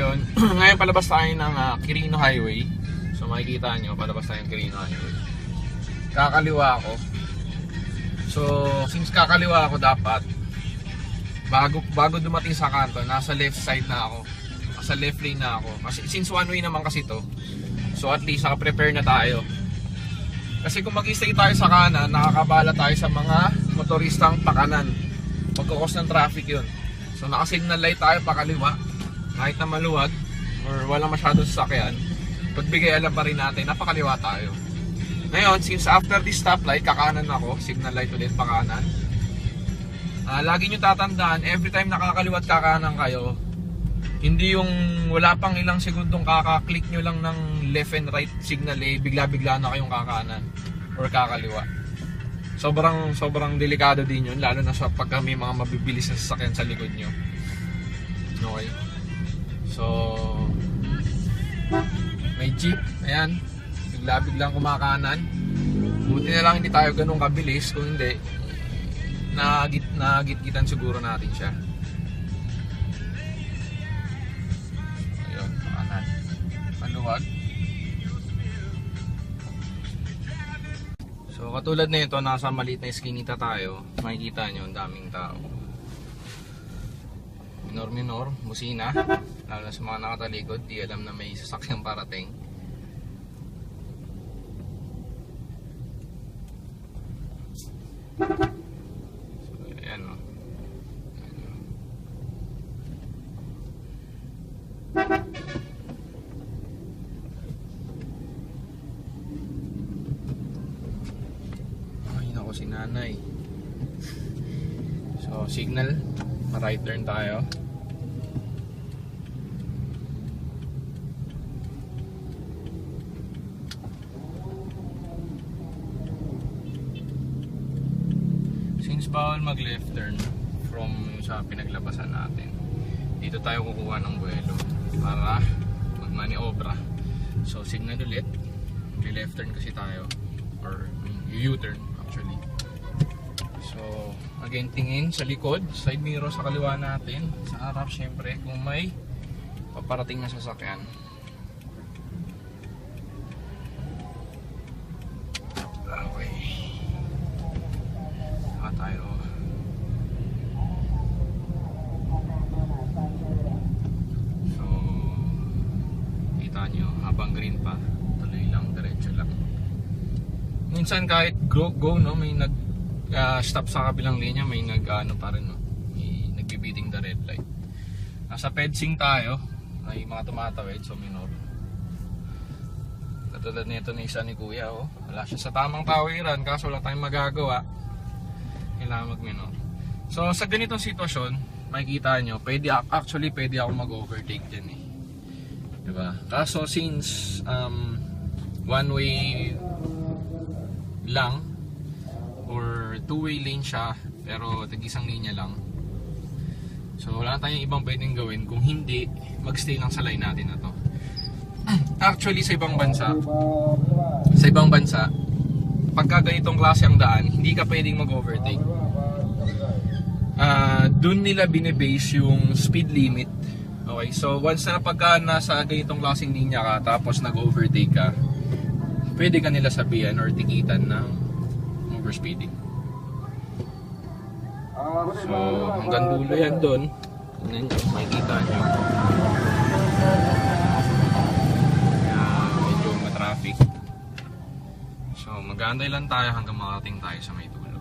yun, ngayon palabas tayo ng Quirino Highway. So makikita nyo, palabas tayo ng Quirino Highway. Kakaliwa ako. So since kakaliwa ako, dapat bago dumating sa kanto, nasa left side na ako. Nasa left lane na ako. Kasi since one way naman kasi to, so at least naka-prepare na tayo. Kasi kung mag-stay tayo sa kanan, nakakabala tayo sa mga motoristang pakanan. Pagkakos ng traffic yun. So naka-signal light tayo pakaliwa. Kahit na maluwag or wala masyadong sasakyan, pagbigay alam pa rin natin, napakaliwa tayo. Ngayon, since after this stoplight, kakanan ako, signal light ulit pakanan. Lagi nyo tatandaan, every time nakakaliwat kakanan kayo, hindi yung wala pang ilang segundong kakaklik nyo lang ng left and right signal, bigla-bigla na kayong kakanan or kakaliwa. Sobrang delikado din yun, lalo na sa pagka may mga mabibilis na sasakyan sa likod nyo. Okay. So may jeep, ayan, bigla-biglang kumakanan. Buti na lang hindi tayo ganun kabilis, kung hindi nagit-gitan siguro natin siya. Ayun, kanan, maluwag. So katulad na ito, nasa maliit na eskinita tayo, makikita nyo ang daming tao. Minor, musina, lalo na sa mga nakatalikod, di alam na may sasakyang parating. So ayan o. Ay naku, si nanay. So signal, right turn tayo. Since bawal mag left turn from sa pinaglabasan natin, dito tayo kukuha ng buwelo para magmaniobra. So signal ulit, may left turn kasi tayo, or U-turn actually. So again, tingin sa likod, side mirror sa kaliwa natin, sa harap syempre kung may paparating na sasakyan. Okay, tayo. So kita nyo, habang green pa, tuloy lang, diretso lang. Minsan kahit go no, may nag stop sa kabilang linya, may nag-ano pa rin, no? May nagbibiting the red light. Nasa pedsing tayo, may mga tumatawid, so minor. Katulad nito na isa ni kuya, oh. Wala siya sa tamang tawiran, kaso wala tayong magagawa, kailangan mag-minor. So sa ganitong sitwasyon, makikita nyo, pwede ako mag-overtake din eh, diba? Kaso since one way lang or two-way lane siya, pero tag-isang linya lang, so wala tayong ibang pwedeng gawin kung hindi magstay lang sa line natin na to. Actually sa ibang bansa pagka ganitong klase ang daan, hindi ka pwedeng mag-overtake. Doon nila binibase yung speed limit. Okay, so once na pagka nasa ganitong klaseng linya ka tapos nag-overtake ka, pwede ka nila sabihan or tikitan ng overspeeding. So hanggang dulo yan doon. Tingnan nyo, makikita nyo. Medyo matraffic. So mag-aantay lang tayo hanggang makarating tayo sa may dulo.